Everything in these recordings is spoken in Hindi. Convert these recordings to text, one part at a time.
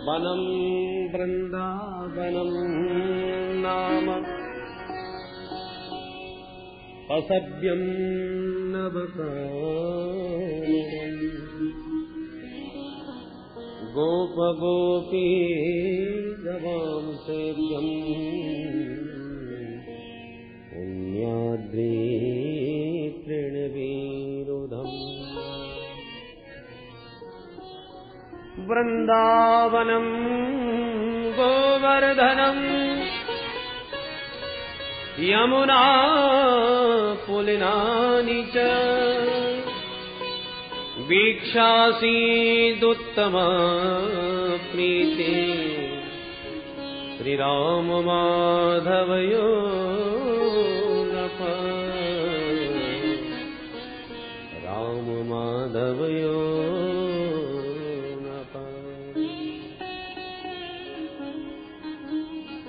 वनं वृन्दावनं नाम असभ्यं नवकाननम् गोपगोपी गवां सेव्यम् पुण्याद्री तृणवीरुधम् वृन्दावनं गोवर्धनम् यमुना पुलिनानि च वीक्षासीदुत्तमा प्रीति श्रीराम माधवयोरप राम माधवयोरप।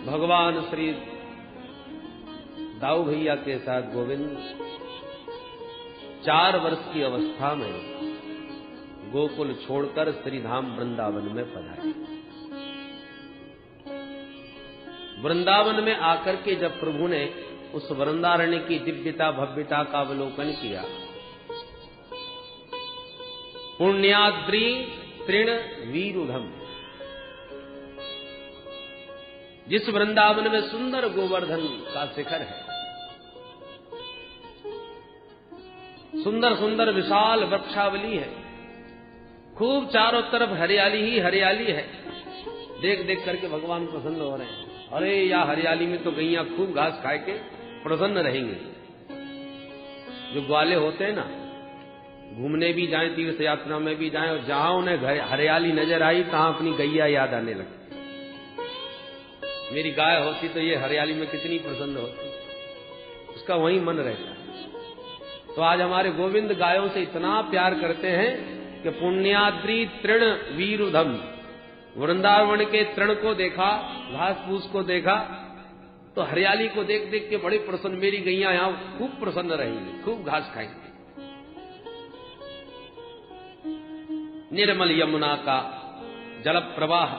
भगवान श्री दाऊ भैया के साथ गोविंद 4 वर्ष की अवस्था में गोकुल छोड़कर श्रीधाम वृंदावन में पधारे। वृंदावन में आकर के जब प्रभु ने उस वृंदारण्य की दिव्यता भव्यता का अवलोकन किया, पुण्याद्री तृण वीरुधम, जिस वृंदावन में सुंदर गोवर्धन का शिखर है, सुंदर सुंदर विशाल वृक्षावली है, खूब चारों तरफ हरियाली ही हरियाली है, देख देख करके भगवान प्रसन्न हो रहे हैं। अरे या हरियाली में तो गैया खूब घास खाए के प्रसन्न रहेंगे। जो ग्वाले होते हैं ना, घूमने भी जाएं, तीर्थ यात्रा में भी जाएं, और जहां उन्हें हरियाली नजर आई तहां अपनी गैया याद आने लगती। मेरी गाय होती तो ये हरियाली में कितनी प्रसन्न होती, उसका वही मन रहता है। तो आज हमारे गोविंद गायों से इतना प्यार करते हैं कि पुण्याद्री तृण वीरुधम, वृंदावन के तृण को देखा, घास फूस को देखा, तो हरियाली को देख देख के बड़े प्रसन्न, मेरी गैया यहां खूब प्रसन्न रहेंगी, खूब घास खाएंगी। निर्मल यमुना का जल प्रवाह,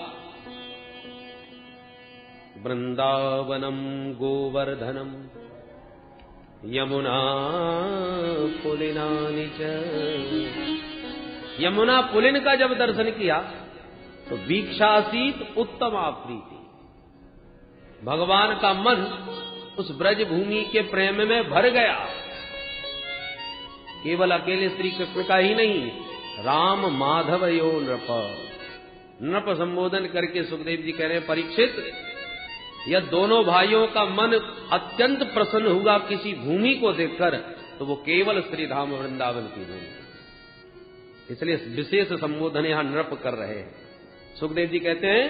वृंदावनम गोवर्धनम यमुना पुलिनानि च। यमुना पुलिन का जब दर्शन किया तो वीक्षासीत उत्तमा प्रीति, भगवान का मन उस ब्रज भूमि के प्रेम में भर गया। केवल अकेले श्री कृष्ण का ही नहीं, राम माधवयो नृप, नृप संबोधन करके सुखदेव जी कह रहे हैं, परीक्षित, यह दोनों भाइयों का मन अत्यंत प्रसन्न हुआ किसी भूमि को देखकर, तो वो केवल श्रीधाम वृंदावन की भूमि। इसलिए विशेष संबोधन यहां नृप कर रहे हैं। सुखदेव जी कहते हैं,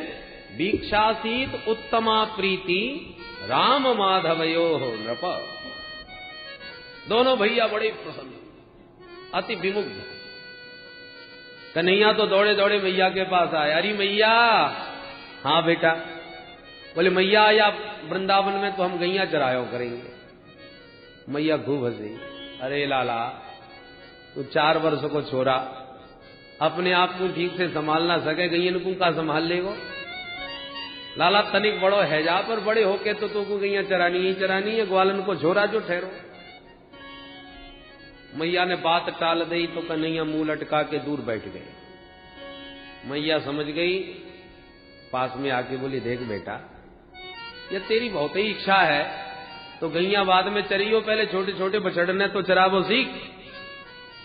वीक्षासीत उत्तमा प्रीति राम माधवयो नृप। दोनों भैया बड़े प्रसन्न, अति विमुग्ध। कन्हैया तो दौड़े दौड़े मैया के पास आए। अरे मैया। हाँ बेटा। बोले मैया या वृंदावन में तो हम गैया चरायो करेंगे। मैया खूब हंसी। अरे लाला, तू 4 वर्ष को छोरा, अपने आप को ठीक से संभाल ना सके, गैयन को का संभाल लेगो। लाला तनिक बड़ो है जा, पर बड़े होके तो तू को गैया चरानी ही चरानी है, ग्वालन को छोरा जो ठहरो। मैया ने बात टाल दी तो कन्हैया मुंह लटका के दूर बैठ गए। मैया समझ गई, पास में आके बोली, देख बेटा, ये तेरी बहुत ही इच्छा है तो गैया बाद में चरियो, पहले छोटे छोटे बछड़ने तो चरावो सीख।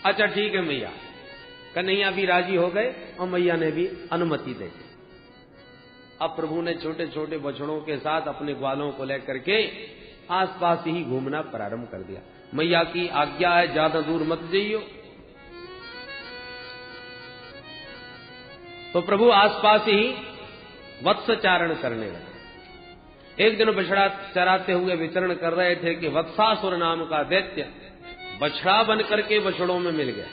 अच्छा ठीक है मैया। कन्हैया भी राजी हो गए और मैया ने भी अनुमति दे दी। अब प्रभु ने छोटे छोटे बछड़ों के साथ अपने ग्वालों को लेकर के आसपास ही घूमना प्रारंभ कर दिया। मैया की आज्ञा है, ज्यादा दूर मत जाइयो। तो प्रभु आसपास ही वत्सचारण करने लगे। एक दिन बछड़ा चराते हुए विचरण कर रहे थे कि वत्सासुर नाम का दैत्य बछड़ा बन करके बछड़ों में मिल गया।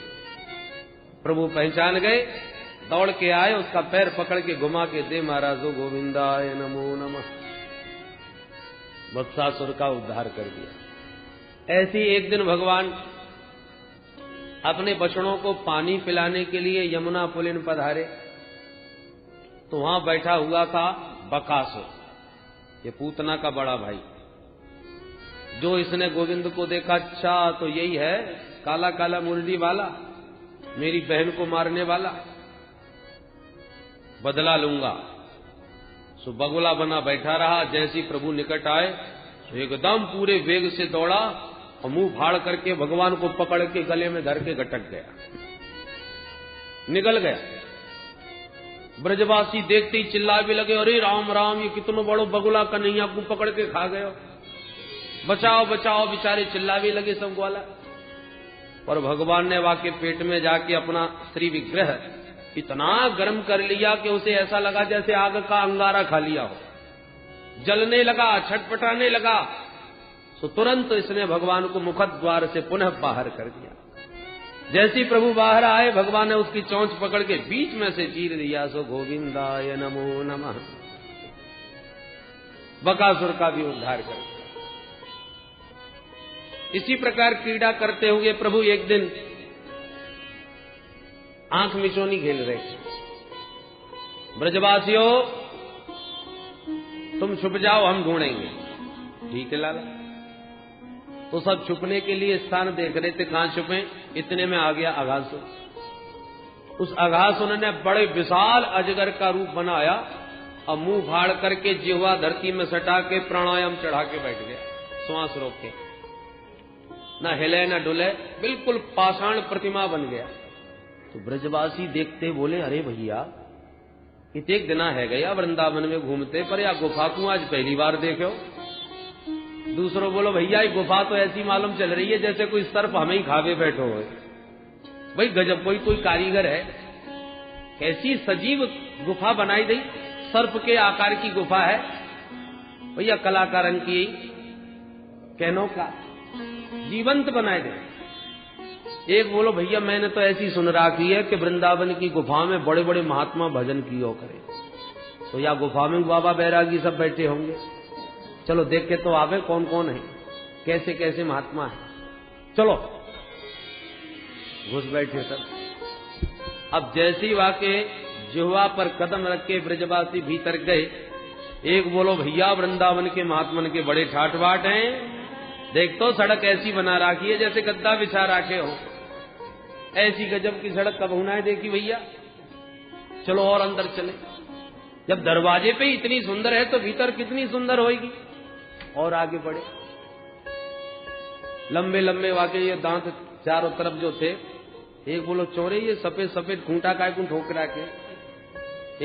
प्रभु पहचान गए, दौड़ के आए, उसका पैर पकड़ के घुमा के दे महाराजो गोविंदाय नमो नमः। वत्सासुर का उद्धार कर दिया। ऐसी एक दिन भगवान अपने बछड़ों को पानी पिलाने के लिए यमुना पुलिन पधारे, तो वहां बैठा हुआ था बकासुर, ये पूतना का बड़ा भाई। जो इसने गोविंद को देखा, अच्छा तो यही है काला काला मुरली वाला, मेरी बहन को मारने वाला, बदला लूंगा। सो बगुला बना बैठा रहा। जैसे ही प्रभु निकट आए तो एकदम पूरे वेग से दौड़ा और मुंह फाड़ करके भगवान को पकड़ के गले में धर के गटक गया, निकल गया। ब्रजवासी देखते ही चिल्ला भी लगे, अरे राम राम, ये कितनो बड़ो बगुला कन्हैया को पकड़ के खा गयो, बचाओ बचाओ। बेचारे चिल्ला भी लगे सब ग्वाला। पर भगवान ने वाके पेट में जाके अपना श्री विग्रह इतना गर्म कर लिया कि उसे ऐसा लगा जैसे आग का अंगारा खा लिया हो, जलने लगा, छटपटाने लगा। तो तुरंत इसने भगवान को मुखद्वार से पुनः बाहर कर दिया। जैसे ही प्रभु बाहर आए, भगवान ने उसकी चोंच पकड़ के बीच में से चीर दिया। सो गोविंदाय नमो नमः, बकासुर का भी उद्धार कर दिया। इसी प्रकार क्रीड़ा करते हुए प्रभु एक दिन आंख मिचौनी खेल रहे थे। ब्रजवासियों तुम छुप जाओ, हम ढूंढेंगे। ठीक है लाला। तो सब छुपने के लिए स्थान देख रहे थे, कहां छुपे। इतने में आ गया अघासुर। उस अघासुर ने बड़े विशाल अजगर का रूप बनाया और मुंह फाड़ करके जिह्वा धरती में सटा के प्राणायाम चढ़ा के बैठ गया, श्वास रोक के, न हिले न डुले, बिल्कुल पाषाण प्रतिमा बन गया। तो ब्रजवासी देखते बोले, अरे भैया एक दिना है गया वृंदावन में घूमते, पर या गुफा को आज पहली बार देखो। दूसरों बोलो, भैया ये गुफा तो ऐसी मालूम चल रही है जैसे कोई सर्प हमें ही खावे बैठो हो। भाई गजब, कोई कारीगर है, कैसी सजीव गुफा बनाई गई, सर्प के आकार की गुफा है। भैया कलाकारन की कहनो का जीवंत बनाए गए। एक बोलो, भैया मैंने तो ऐसी सुन रखी है कि वृंदावन की गुफा में बड़े बड़े महात्मा भजन किया करे, तो या गुफा में बाबा बैरागी सब बैठे होंगे, चलो देख के तो आवे कौन कौन है, कैसे कैसे महात्मा है। चलो घुस बैठे सब। अब जैसे ही वाके जिह्वा पर कदम रख के ब्रजवासी भीतर गए, एक बोलो, भैया वृंदावन के महात्मन के बड़े ठाट बाट हैं, देख तो सड़क ऐसी बना रखी है जैसे गद्दा बिछा रखे हो। ऐसी गजब की सड़क कब होना है देखी भैया। चलो और अंदर चले। जब दरवाजे पे इतनी सुंदर है तो भीतर कितनी सुंदर होगी। और आगे बढ़े। लंबे लंबे वाके ये दांत चारों तरफ जो थे। एक बोलो, चोरे ये सफेद सफेद खूंटा काय को ठोक रखे।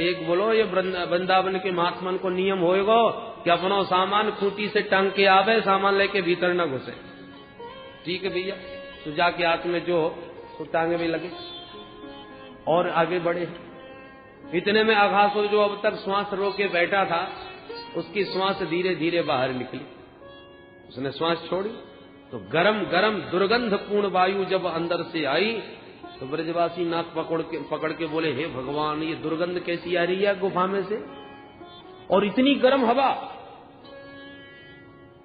एक बोलो, ये वृंदावन के महात्मन को नियम होएगा कि अपना सामान खूंटी से टांग के आवे, सामान लेके भीतर न घुसे। ठीक है भैया, तो जाके हाथ में जो तो टांगे भी लगे और आगे बढ़े। इतने में अघासुर जो अब तक श्वास रोके बैठा था, उसकी श्वास धीरे धीरे बाहर निकली। उसने श्वास छोड़ी तो गरम गरम दुर्गंधपूर्ण वायु जब अंदर से आई तो ब्रजवासी नाक पकड़ के बोले, हे भगवान, ये दुर्गंध कैसी आ रही है गुफा में से, और इतनी गर्म हवा।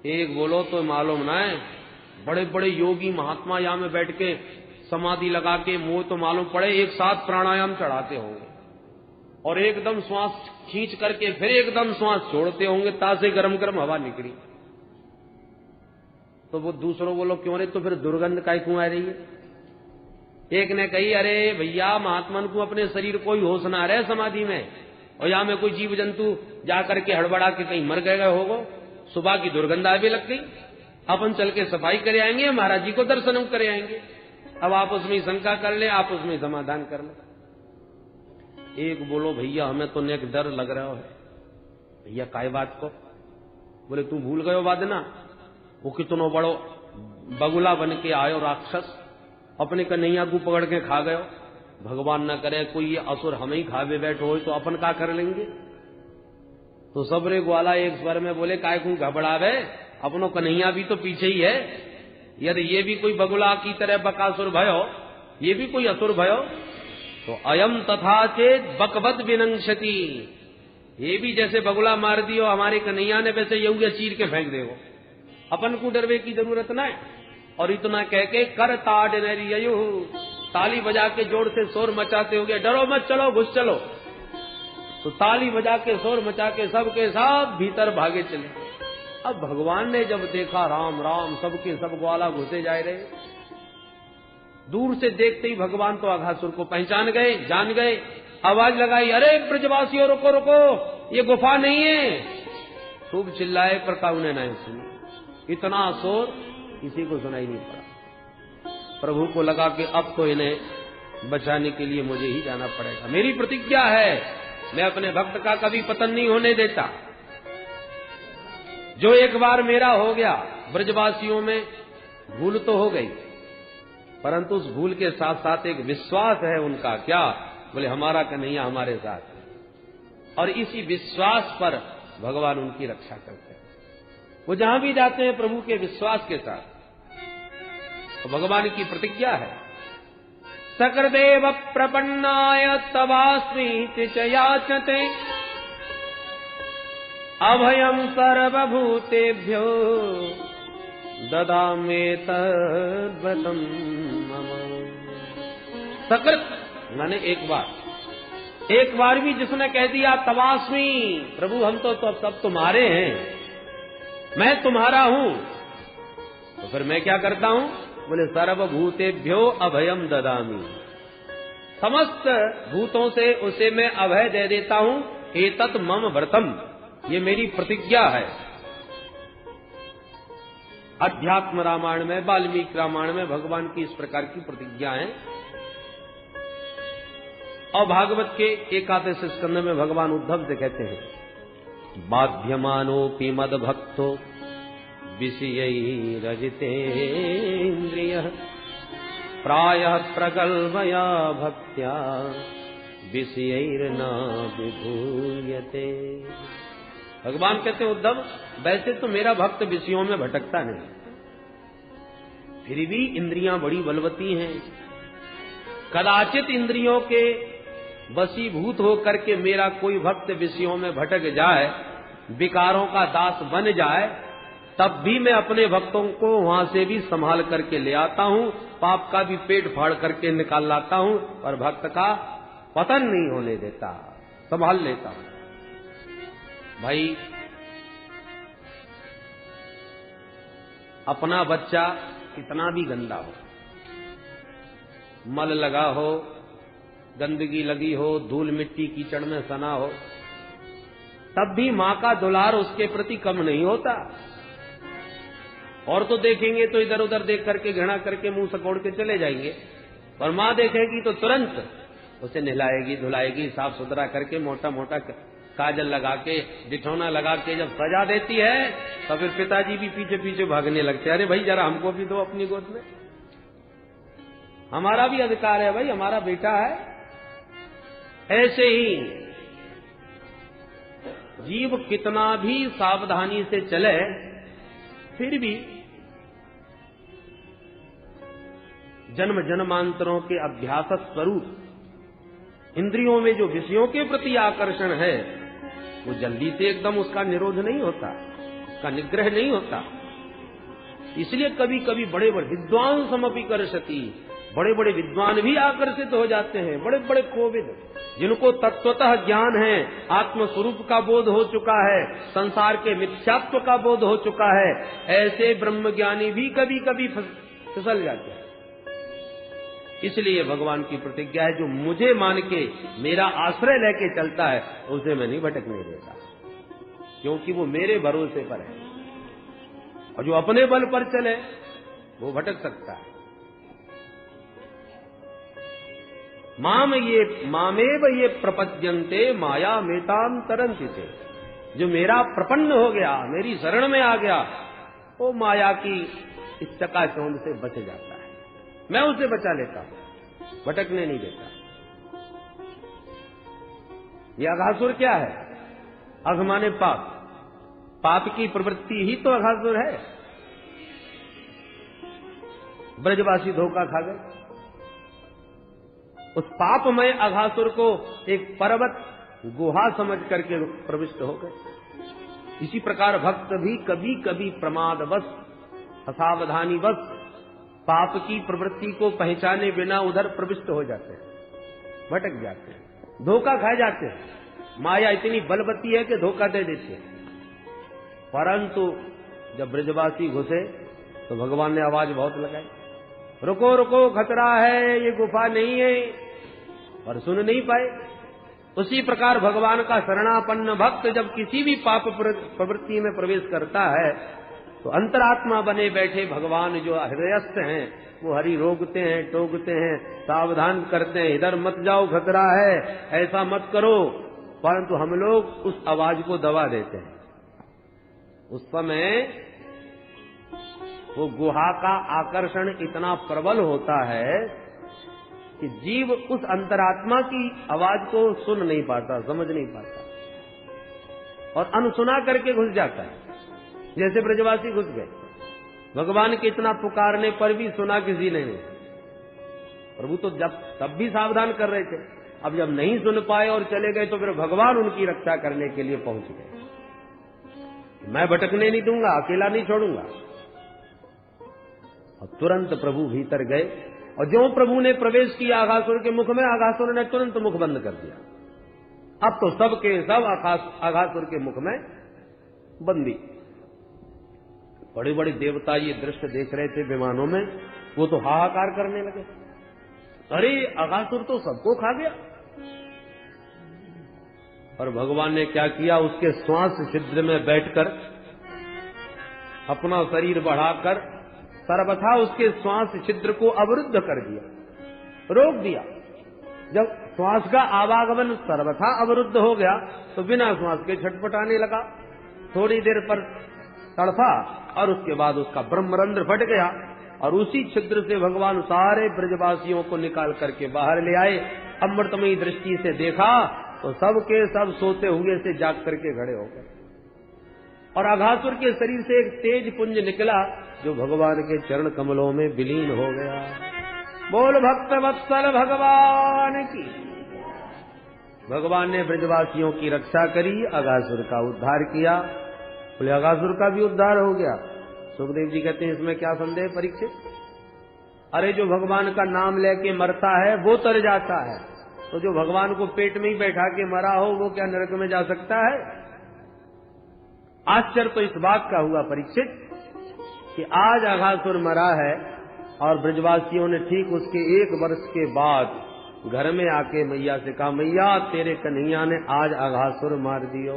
एक बोलो तो मालूम ना है, बड़े बड़े योगी महात्मा यहां में बैठ के समाधि लगा के मुंह तो मालूम पड़े एक साथ प्राणायाम चढ़ाते होंगे और एकदम श्वास खींच करके फिर एकदम श्वास छोड़ते होंगे, तासे गरम गरम हवा निकली। तो वो दूसरों बोलो, क्यों रे, तो फिर दुर्गंध काय क्यों आ रही है। एक ने कही, अरे भैया महात्मन को अपने शरीर को ही होश ना रहे समाधि में, और यहां में कोई जीव जंतु जाकर के हड़बड़ा के कहीं मर गए होगो, सुबह की दुर्गंध आ भी लग गई। अपन चल के सफाई करे आएंगे, महाराज जी को दर्शन करे आएंगे। अब आप उसमें शंका कर ले, आप उसमें समाधान कर ले। एक बोलो, भैया हमें तो नेक डर लग रहा है। भैया काय बात को। बोले, तू भूल गयो वादना, वो कितनो बड़ो बगुला बन के आयो राक्षस, अपने कन्हैया को पकड़ के खा गयो। भगवान न करे कोई ये असुर हमें ही खावे बैठो हो तो अपन का कर लेंगे। तो सबरे ग्वाला एक स्वर में बोले, काय को घबरावे, अपनो कन्हैया भी तो पीछे ही है। यदि ये भी कोई बगुला की तरह बकासुर भयो, ये भी कोई असुर भयो, तो अयम तथा चेत बकवत विनंशति, ये भी जैसे बगुला मार दियो हमारे कन्हैया ने, वैसे ये चीर के फेंक देगो। अपन को डरवे की जरूरत ना है। और इतना कह के कर ताड़ ताली बजा के जोर से शोर मचाते हो गए, डरो मत, चलो घुस चलो। तो ताली बजा के शोर मचा के सबके सब भीतर भागे चले। अब भगवान ने जब देखा राम राम सबके सब ग्वाला घुसे जा रहे, दूर से देखते ही भगवान तो अघासुर को पहचान गए, जान गए। आवाज लगाई, अरे ब्रजवासियों रुको रुको, ये गुफा नहीं है। खूब चिल्लाए पर काऊ ने नहीं सुनी। इतना शोर किसी को सुनाई नहीं पड़ा। प्रभु को लगा कि अब तो इन्हें बचाने के लिए मुझे ही जाना पड़ेगा। मेरी प्रतिज्ञा है, मैं अपने भक्त का कभी पतन नहीं होने देता। जो एक बार मेरा हो गया, ब्रजवासियों में भूल तो हो गई, परंतु उस भूल के साथ साथ एक विश्वास है उनका। क्या? बोले हमारा कन्हैया हमारे साथ। और इसी विश्वास पर भगवान उनकी रक्षा करते हैं। वो जहां भी जाते हैं प्रभु के विश्वास के साथ। तो भगवान की प्रतिज्ञा है, सकर्देव प्रपन्नाय तवास्मीति च याचते अभयं सर्वभूतेभ्यो ददामेतद्व्रतं मम। सकृत मैंने एक बार भी जिसने कह दिया तवास्मी, प्रभु हम तो सब तुम्हारे हैं, मैं तुम्हारा हूं, तो फिर मैं क्या करता हूं? बोले सर्वभूतेभ्यो अभयम ददामी, समस्त भूतों से उसे मैं अभय दे देता हूं। एतत् मम व्रतम, ये मेरी प्रतिज्ञा है। अध्यात्म रामायण में, वाल्मीकि रामायण में भगवान की इस प्रकार की प्रतिज्ञा है। और भागवत के 21 स्कंद में भगवान उद्धव से कहते हैं, बाध्यमानोऽपि मद्भक्तो विषयैरजितेन्द्रियः प्रायः प्रगल्भया भक्त्या विषयैर्न विभूयते। भगवान कहते हैं उद्धव, वैसे तो मेरा भक्त विषयों में भटकता नहीं, फिर भी इंद्रियां बड़ी बलवती हैं। कदाचित इंद्रियों के वशीभूत होकर के मेरा कोई भक्त विषयों में भटक जाए, विकारों का दास बन जाए, तब भी मैं अपने भक्तों को वहां से भी संभाल करके ले आता हूं, पाप का भी पेट फाड़ करके निकाल लाता हूं, और भक्त का पतन नहीं होने देता, संभाल लेता हूं। भाई अपना बच्चा कितना भी गंदा हो, मल लगा हो, गंदगी लगी हो, धूल मिट्टी कीचड़ में सना हो, तब भी मां का दुलार उसके प्रति कम नहीं होता। और तो देखेंगे तो इधर उधर देख करके घृणा करके मुंह सकोड़ के चले जाएंगे, और मां देखेगी तो तुरंत उसे नहलाएगी, धुलाएगी, साफ सुथरा करके मोटा मोटा काजल लगा के, डिठौना लगा के जब सजा देती है, तो फिर पिताजी भी पीछे पीछे भागने लगते हैं, अरे भाई जरा हमको भी दो अपनी गोद में, हमारा भी अधिकार है भाई, हमारा बेटा है। ऐसे ही जीव कितना भी सावधानी से चले, फिर भी जन्म जन्मांतरों के अभ्यास स्वरूप इंद्रियों में जो विषयों के प्रति आकर्षण है, वो जल्दी से एकदम उसका निरोध नहीं होता, उसका निग्रह नहीं होता। इसलिए कभी कभी बड़े बड़े विद्वान समपि कर्षति, बड़े बड़े विद्वान भी आकर्षित हो जाते हैं, बड़े बड़े कोविद जिनको तत्वतः ज्ञान है, आत्म स्वरूप का बोध हो चुका है, संसार के मिथ्यात्व का बोध हो चुका है, ऐसे ब्रह्मज्ञानी भी कभी कभी फिसल जाते हैं। इसलिए भगवान की प्रतिज्ञा है, जो मुझे मान के मेरा आश्रय लेके चलता है उसे मैं नहीं भटकने देता, क्योंकि वो मेरे भरोसे पर है। और जो अपने बल पर चले वो भटक सकता है। मामेव ये प्रपद्यन्ते माया मेताम तरन्ति ते, जो मेरा प्रपन्न हो गया, मेरी शरण में आ गया, वो माया की इस चकाचौंध से बच जाता है, मैं उसे बचा लेता हूं, भटकने नहीं देता। ये अघासुर क्या है? अघ माने पाप, पाप की प्रवृत्ति ही तो अघासुर है। ब्रजवासी धोखा खा गए, उस पापमय अघासुर को एक पर्वत गुहा समझ करके प्रविष्ट हो गए। इसी प्रकार भक्त भी कभी कभी प्रमादवश, असावधानीवश पाप की प्रवृत्ति को पहचाने बिना उधर प्रविष्ट हो जाते हैं, भटक जाते हैं, धोखा खा जाते हैं। माया इतनी बलवती है कि धोखा दे देती है। परंतु जब ब्रजवासी घुसे तो भगवान ने आवाज बहुत लगाई, रुको रुको, खतरा है, ये गुफा नहीं है, और सुन नहीं पाए। उसी प्रकार भगवान का शरणापन्न भक्त जब किसी भी पाप प्रवृत्ति में प्रवेश करता है तो अंतरात्मा बने बैठे भगवान जो हृदयस्थ हैं वो हरि रोकते हैं, टोकते हैं, सावधान करते हैं, इधर मत जाओ, खतरा है, ऐसा मत करो। परंतु हम लोग उस आवाज को दबा देते हैं। उस समय वो गुहा का आकर्षण इतना प्रबल होता है कि जीव उस अंतरात्मा की आवाज को सुन नहीं पाता, समझ नहीं पाता और अनसुना करके घुस जाता है। जैसे ब्रजवासी घुस गए, भगवान के इतना पुकारने पर भी सुना किसी ने नहीं। प्रभु तो जब तब भी सावधान कर रहे थे, अब जब नहीं सुन पाए और चले गए तो फिर भगवान उनकी रक्षा करने के लिए पहुंच गए। मैं भटकने नहीं दूंगा, अकेला नहीं छोड़ूंगा। और तुरंत प्रभु भीतर गए और जो प्रभु ने प्रवेश किया अघासुर के मुख में, अघासुर ने तुरंत मुख बंद कर दिया। अब तो सबके सब अघासुर के मुख में बंदी। बड़े बड़े देवता ये दृश्य देख रहे थे विमानों में, वो तो हाहाकार करने लगे, अरे अघासुर तो सबको खा गया। और भगवान ने क्या किया, उसके श्वास छिद्र में बैठकर अपना शरीर बढ़ाकर सर्वथा उसके श्वास छिद्र को अवरुद्ध कर दिया, रोक दिया। जब श्वास का आवागमन सर्वथा अवरुद्ध हो गया तो बिना श्वास के छटपटाने लगा। थोड़ी देर पर तड़फा और उसके बाद उसका ब्रह्मरंध्र फट गया और उसी छिद्र से भगवान सारे ब्रजवासियों को निकाल करके बाहर ले आए। अमृतमयी दृष्टि से देखा तो सबके सब सोते हुए से जाग करके खड़े हो गए और अघासुर के शरीर से एक तेज पुंज निकला जो भगवान के चरण कमलों में विलीन हो गया। बोल भक्त वत्सल भगवान की। भगवान ने ब्रजवासियों की रक्षा करी, अघासुर का उद्धार किया। बोले अघासुर का भी उद्धार हो गया। सुखदेव जी कहते हैं इसमें क्या संदेह परीक्षित, अरे जो भगवान का नाम लेके मरता है वो तर जाता है, तो जो भगवान को पेट में ही बैठा के मरा हो वो क्या नरक में जा सकता है? आश्चर्य तो इस बात का हुआ परीक्षित कि आज अघासुर मरा है और ब्रजवासियों ने ठीक उसके 1 वर्ष के बाद घर में आके मैया से कहा, मैया तेरे कन्हैया ने आज अघासुर मार दियो।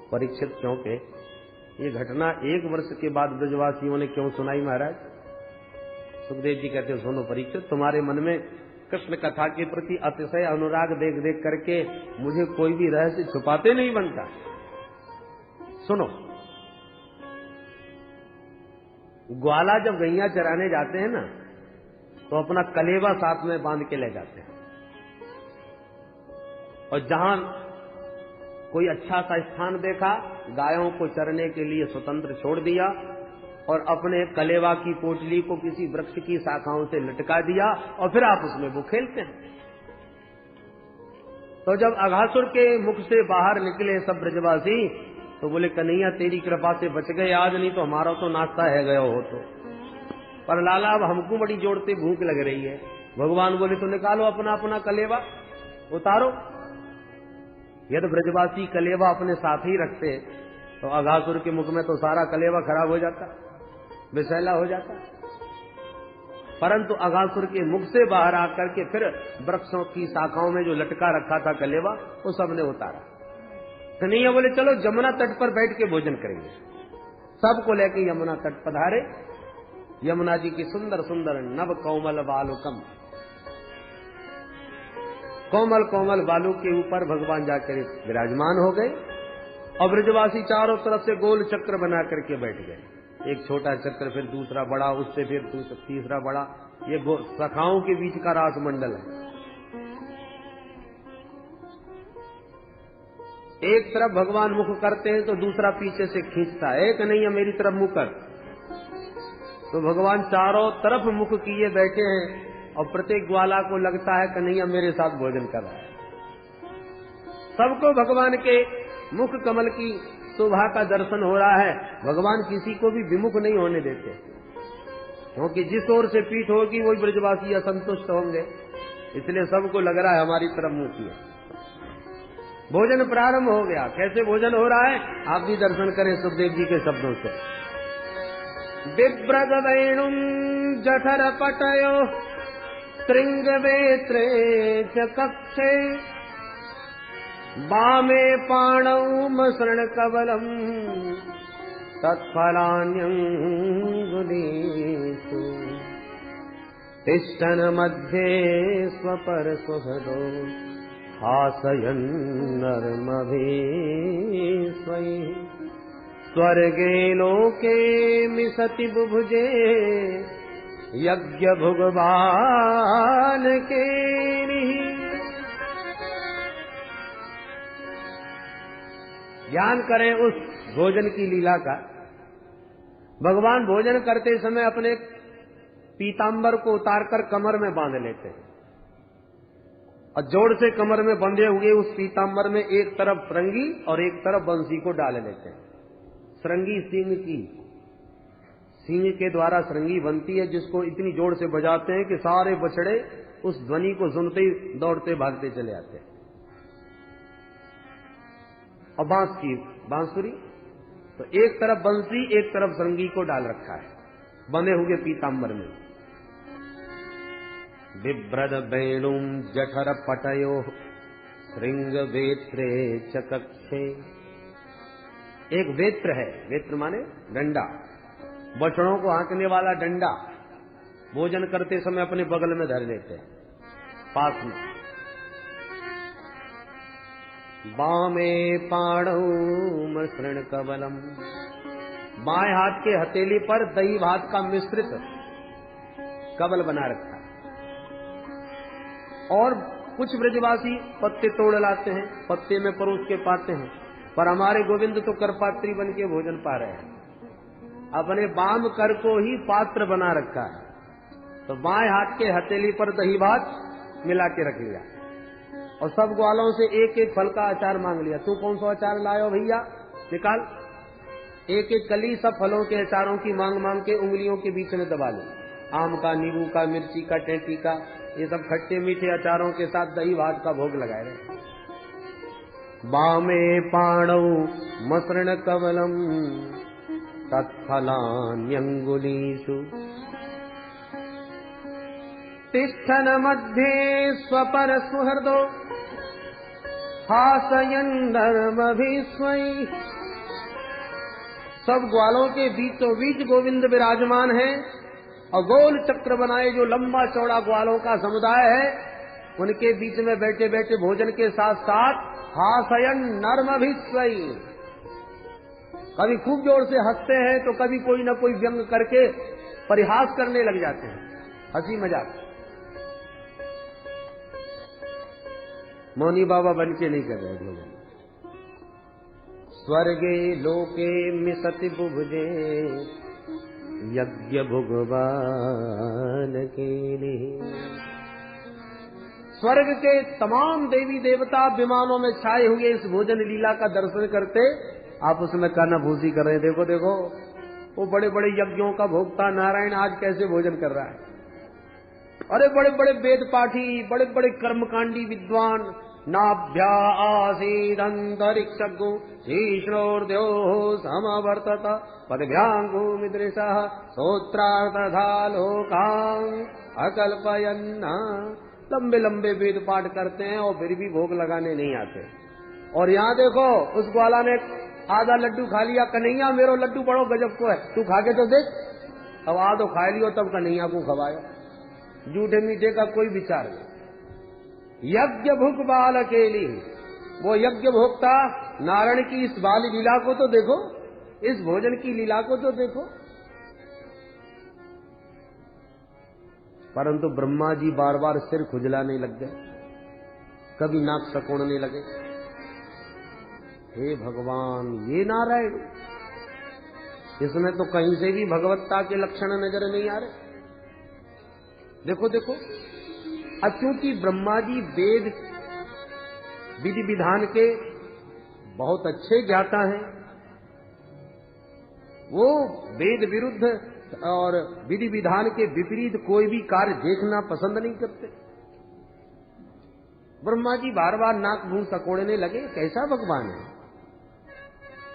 परीक्षित चौंके, ये घटना 1 वर्ष के बाद ब्रजवासियों ने क्यों सुनाई महाराज? सुखदेव जी कहते, सुनो परीक्षित, तुम्हारे मन में कृष्ण कथा के प्रति अतिशय अनुराग देख देख करके मुझे कोई भी रहस्य छुपाते नहीं बनता। सुनो, ग्वाला जब गैया चराने जाते हैं ना तो अपना कलेवा साथ में बांध के ले जाते हैं और जहां कोई अच्छा सा स्थान देखा गायों को चरने के लिए स्वतंत्र छोड़ दिया और अपने कलेवा की पोटली को किसी वृक्ष की शाखाओं से लटका दिया और फिर आप उसमें वो खेलते हैं। तो जब अघासुर के मुख से बाहर निकले सब ब्रजवासी तो बोले, कन्हैया तेरी कृपा से बच गए आज, नहीं तो हमारा तो नाश्ता है गया हो तो। पर लाला अब हमको बड़ी जोड़ते भूख लग रही है। भगवान बोले, तो निकालो अपना अपना कलेवा, उतारो। यदि ब्रजवासी कलेवा अपने साथ ही रखते तो अघासुर के मुख में तो सारा कलेवा खराब हो जाता, विषैला हो जाता। परंतु अघासुर के मुख से बाहर आकर के फिर वृक्षों की शाखाओं में जो लटका रखा था कलेवा वो सबने उतारा। कन्हैया बोले, चलो यमुना तट पर बैठ के भोजन करेंगे। सबको लेके यमुना तट पधारे। यमुना जी की सुंदर सुंदर नव कोमल बालुकम, कोमल कोमल बालू के ऊपर भगवान जाकर विराजमान हो गए और ब्रजवासी चारों तरफ से गोल चक्र बना करके बैठ गए। एक छोटा चक्र, फिर दूसरा बड़ा, उससे फिर तीसरा बड़ा। ये सखाओं के बीच का रास मंडल है। एक तरफ भगवान मुख करते हैं तो दूसरा पीछे से खींचता है, कन्हैया मेरी तरफ मुख कर। तो भगवान चारों तरफ मुख किए बैठे हैं और प्रत्येक ग्वाला को लगता है कन्हैया मेरे साथ भोजन कर रहा है। सबको भगवान के मुख कमल की शोभा का दर्शन हो रहा है। भगवान किसी को भी विमुख नहीं होने देते, क्योंकि जिस ओर से पीठ होगी वही ब्रजवासी असंतुष्ट होंगे। इसलिए सबको लग रहा है हमारी तरफ मुंह किया। भोजन प्रारंभ हो गया। कैसे भोजन हो रहा है आप भी दर्शन करें सुखदेव जी के शब्दों से। बिभ्रद वेणुं जठर पटयो श्रृंगवेत्रे च कक्षे वामे पाणौ मसृण कवलम् तत्फलान्यंगुलीषु तिष्ठन् मध्ये स्वपर सुहृदो हासयन्नर्मभिस्वै स्वर्गे लोके मिसति बुभुजे यज्ञ भुगवान के। ध्यान करें उस भोजन की लीला का। भगवान भोजन करते समय अपने पीतांबर को उतारकर कमर में बांध लेते हैं और जोड़ से कमर में बंधे हुए उस पीतांबर में एक तरफ श्रृंगी और एक तरफ बंसी को डाल लेते हैं। श्रृंगी सिंह की, सिंह के द्वारा श्रृंगी बनती है जिसको इतनी जोर से बजाते हैं कि सारे बछड़े उस ध्वनि को सुनते ही दौड़ते भागते चले आते हैं। और बांस की बांसुरी, तो एक तरफ बंसी एक तरफ श्रृंगी को डाल रखा है बने हुए पीतांबर में। बिभ्रद वेणुं जठर पटयो श्रृंग वेत्रे च कक्षे। एक वेत्र है, वेत्र माने डंडा, बछड़ों को हाँकने वाला डंडा भोजन करते समय अपने बगल में धर लेते हैं पास में। बामे पाणौ मसृण कवलम, बाएं हाथ के हथेली पर दही भात का मिश्रित कवल बना रखा है। और कुछ ब्रजवासी पत्ते तोड़ लाते हैं, पत्ते में परोस के पाते हैं, पर हमारे गोविंद तो करपात्री बन के भोजन पा रहे हैं। अपने बाम कर को ही पात्र बना रखा है, तो बाएं हाथ के हथेली पर दही भात मिला के रख लिया और सब ग्वालों से एक एक फल का अचार मांग लिया। तू कौन सा अचार लायो भैया, निकाल। एक एक कली सब फलों के अचारों की मांग मांग के उंगलियों के बीच में दबा ली। आम का, नींबू का, मिर्ची का, टेंटी का, ये सब खट्टे मीठे अचारों के साथ दही भात का भोग लगाए रहे। बामे पाणौ मसृण कवलम तत्फलान्यंगुलीषु तिष्ठन् मध्ये स्वपर सुहृदो हासयन्नर्मभिस्वै। सब ग्वालों के बीचों बीच गोविंद विराजमान है और गोल चक्र बनाए जो लंबा चौड़ा ग्वालों का समुदाय है, उनके बीच में बैठे बैठे भोजन के साथ साथ हासयन्नर्मभिस्वै, कभी खूब जोर से हंसते हैं तो कभी कोई न कोई व्यंग करके परिहास करने लग जाते हैं, हंसी मजाक। मौनी बाबा बन के नहीं कर रहे लोग। स्वर्गे लोके मिसति बुभुजे यज्ञ भुगवान के लिए। स्वर्ग के तमाम देवी देवता विमानों में छाए हुए इस भोजन लीला का दर्शन करते आप उसमें कानाफूसी कर रहे हैं। देखो देखो वो बड़े बड़े यज्ञों का भोक्ता नारायण आज कैसे भोजन कर रहा है। अरे बड़े बड़े वेद पाठी, बड़े बड़े कर्मकांडी विद्वान, नाभ्या आसीदंतरिक्षज्ञो शीर्षोर्ध्यो समवर्तत पदभ्याङ्गुमिदृशः सोत्रार्था लोकान् अकल्पयन्ना। लंबे लंबे वेद पाठ करते हैं और फिर भी भोग लगाने नहीं आते। और यहाँ देखो उस ग्वाला ने आधा लड्डू खा लिया, कन्हैया मेरो लड्डू बड़ो गजब को है, तू खा के तो देख। अब आधो खा लियो तब कन्हैया को खवायो। झूठे मीठे का कोई विचार नहीं। यज्ञ भुग बाल अकेली, वो यज्ञ भोक्ता नारायण की इस बाल लीला को तो देखो, इस भोजन की लीला को तो देखो। परंतु ब्रह्मा जी बार बार सिर खुजलाने लग गए, कभी नाक सकोड़ने लगे। हे भगवान, ये नारायण, इसमें तो कहीं से भी भगवत्ता के लक्षण नजर नहीं आ रहे। देखो देखो, अब क्योंकि ब्रह्मा जी वेद विधि विधान के बहुत अच्छे ज्ञाता हैं, वो वेद विरुद्ध और विधि विधान के विपरीत कोई भी कार्य देखना पसंद नहीं करते। ब्रह्मा जी बार बार नाक मुंह सकोड़ने लगे, कैसा भगवान है?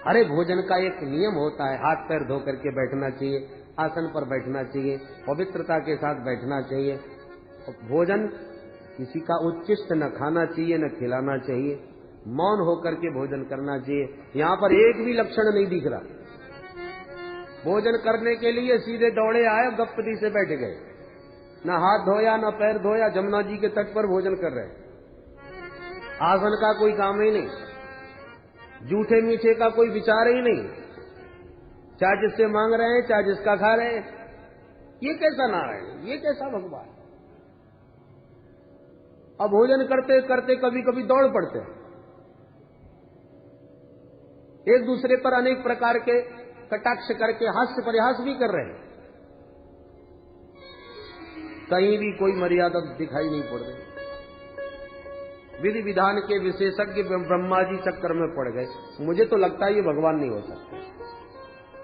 अरे भोजन का एक नियम होता है, हाथ पैर धो करके बैठना चाहिए, आसन पर बैठना चाहिए, पवित्रता के साथ बैठना चाहिए। भोजन किसी का उच्छिष्ट न खाना चाहिए न खिलाना चाहिए, मौन होकर के भोजन करना चाहिए। यहाँ पर एक भी लक्षण नहीं दिख रहा। भोजन करने के लिए सीधे दौड़े आए, गपदी से बैठ गए, न हाथ धोया न पैर धोया, जमुना जी के तट पर भोजन कर रहे। आसन का कोई काम ही नहीं, जूठे मीठे का कोई विचार ही नहीं, चाहे जिससे मांग रहे हैं चाहे जिसका खा रहे हैं। ये कैसा नारायण, ये कैसा भगवान? अब भोजन करते करते कभी कभी दौड़ पड़ते हैं, एक दूसरे पर अनेक प्रकार के कटाक्ष करके हास्य परिहास भी कर रहे हैं। कहीं भी कोई मर्यादा दिखाई नहीं पड़ रही। विधि विधान के विशेषज्ञ ब्रह्मा जी चक्कर में पड़ गए। मुझे तो लगता है ये भगवान नहीं हो सकते।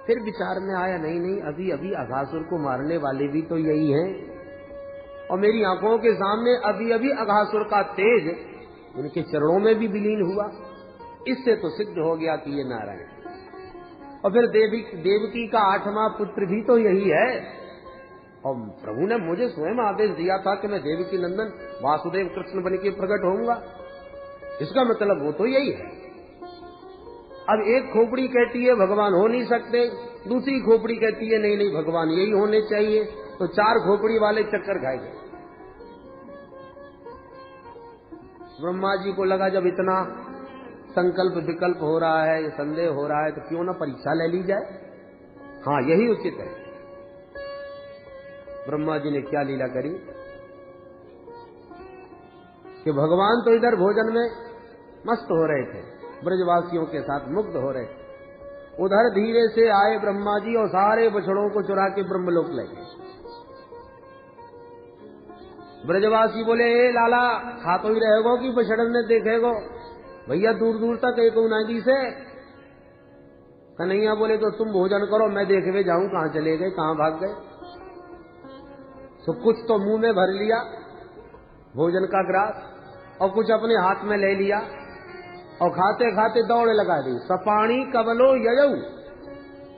फिर विचार में आया, नहीं नहीं, अभी अभी अघासुर को मारने वाले भी तो यही हैं, और मेरी आंखों के सामने अभी अभी अघासुर का तेज उनके चरणों में भी विलीन हुआ। इससे तो सिद्ध हो गया कि ये नारायण। और फिर देवकी का 8वां पुत्र भी तो यही है। और प्रभु ने मुझे स्वयं आदेश दिया था कि मैं देवकी नंदन वासुदेव कृष्ण बन के प्रकट होऊंगा। इसका मतलब वो तो यही है। अब एक खोपड़ी कहती है भगवान हो नहीं सकते, दूसरी खोपड़ी कहती है नहीं नहीं भगवान यही होने चाहिए, तो 4 खोपड़ी वाले चक्कर खाएंगे। ब्रह्मा जी को लगा जब इतना संकल्प विकल्प हो रहा है, संदेह हो रहा है, तो क्यों ना परीक्षा ले ली जाए। हाँ, यही उचित है। ब्रह्मा जी ने क्या लीला करी कि भगवान तो इधर भोजन में मस्त हो रहे थे, ब्रजवासियों के साथ मुग्ध हो रहे थे। उधर धीरे से आए ब्रह्मा जी और सारे बछड़ों को चुरा के ब्रह्मलोक ले गए। ब्रजवासी बोले, ए लाला, खा तो ही रहेगो कि बछड़न ने देखेगो? भैया दूर दूर तक एक उनादी से। कन्हैया बोले, तो तुम भोजन करो, मैं देखवे जाऊं कहां चले गए, कहां भाग गए। तो कुछ तो मुंह में भर लिया भोजन का ग्रास, और कुछ अपने हाथ में ले लिया, और खाते खाते दौड़ लगा दी। सपाणी कबलो ययऊ,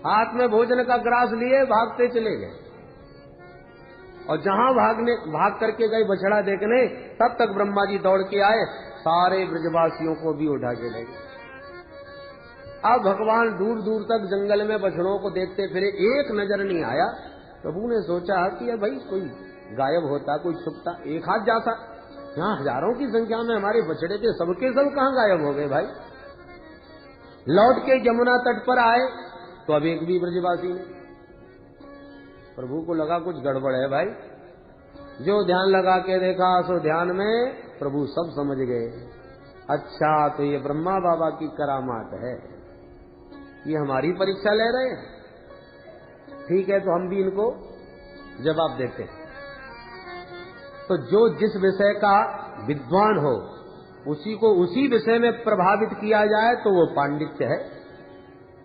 हाथ में भोजन का ग्रास लिए भागते चले गए। और जहां भाग करके गए बछड़ा देखने, तब तक ब्रह्मा जी दौड़ के आए, सारे ब्रजवासियों को भी उठा के ले गए। अब भगवान दूर दूर तक जंगल में बछड़ों को देखते फिरे, एक नजर नहीं आया। प्रभु ने सोचा कि भाई कोई गायब होता, कोई छुपता, एक हाथ जाता। यहाँ हजारों की संख्या में हमारे बछड़े थे, सबके सब कहाँ गायब हो गए भाई। लौट के यमुना तट पर आए तो अब एक भी ब्रजवासी नहीं। प्रभु को लगा कुछ गड़बड़ है भाई। जो ध्यान लगा के देखा सो ध्यान में प्रभु सब समझ गए। अच्छा, तो ये ब्रह्मा बाबा की करामात है, ये हमारी परीक्षा ले रहे हैं। ठीक है, तो हम भी इनको जवाब देते हैं। तो जो जिस विषय का विद्वान हो उसी को उसी विषय में प्रभावित किया जाए तो वो पांडित्य है।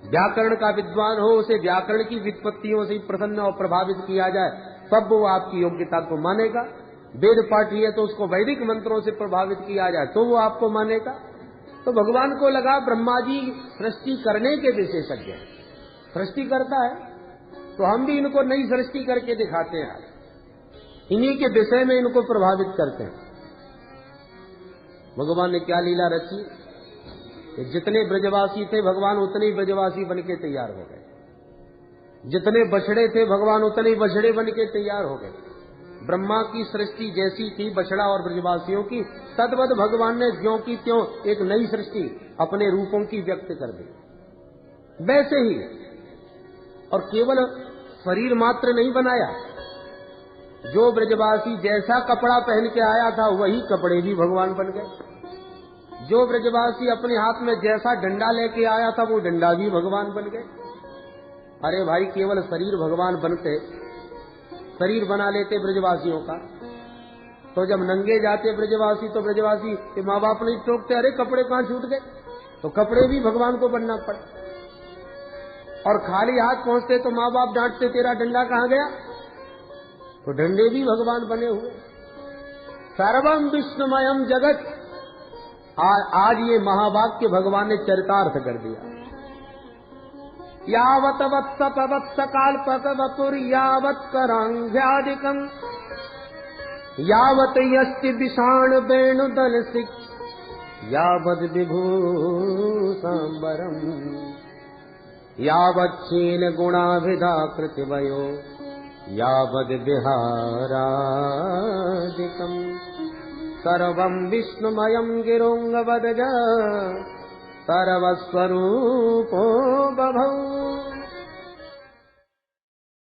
व्याकरण का विद्वान हो, उसे व्याकरण की व्युत्पत्तियों से प्रसन्न और प्रभावित किया जाए तब वो आपकी योग्यता को मानेगा। वेद पाठी है तो उसको वैदिक मंत्रों से प्रभावित किया जाए तो वो आपको मानेगा। तो भगवान को लगा ब्रह्मा जी सृष्टि करने के विशेषज्ञ हैं, सृष्टि करता है तो हम भी इनको नई सृष्टि करके दिखाते हैं, इन्हीं के विषय में इनको प्रभावित करते हैं। भगवान ने क्या लीला रची, जितने ब्रजवासी थे भगवान उतने ही ब्रजवासी बन के तैयार हो गए, जितने बछड़े थे भगवान उतने ही बछड़े बन के तैयार हो गए। ब्रह्मा की सृष्टि जैसी थी बछड़ा और ब्रजवासियों की, तद्वत भगवान ने ज्यों की त्यों एक नई सृष्टि अपने रूपों की व्यक्त कर दी। वैसे ही, और केवल शरीर मात्र नहीं बनाया, जो ब्रजवासी जैसा कपड़ा पहन के आया था वही कपड़े भी भगवान बन गए। जो ब्रजवासी अपने हाथ में जैसा डंडा लेके आया था वो डंडा भी भगवान बन गए। अरे भाई, केवल शरीर भगवान बनते, शरीर बना लेते ब्रजवासियों का, तो जब नंगे जाते ब्रजवासी तो ब्रजवासी के माँ बाप नहीं टोकते, अरे कपड़े कहाँ छूट गए, तो कपड़े भी भगवान को बनना पड़ा। और खाली हाथ पहुंचते तो माँ बाप डांटते, तेरा डंडा कहाँ गया, तो डंडे भी भगवान बने हुए। सर्वम विष्णुमयम जगत आज ये महावाक्य भगवान ने चरितार्थ कर दिया। यावत वत्सप वत्स काल्पक वपुर यावत करांघ्यादिकम यावत यस्ति विषाण वेणुदल सिक यावद विभूषांबरम यावत क्षीण गुणाभिधा कृतिवयो यावद विहारादिकम सर्वं विष्णुमयं गिरोंगवदज सर्वस्वरूपो बभौ।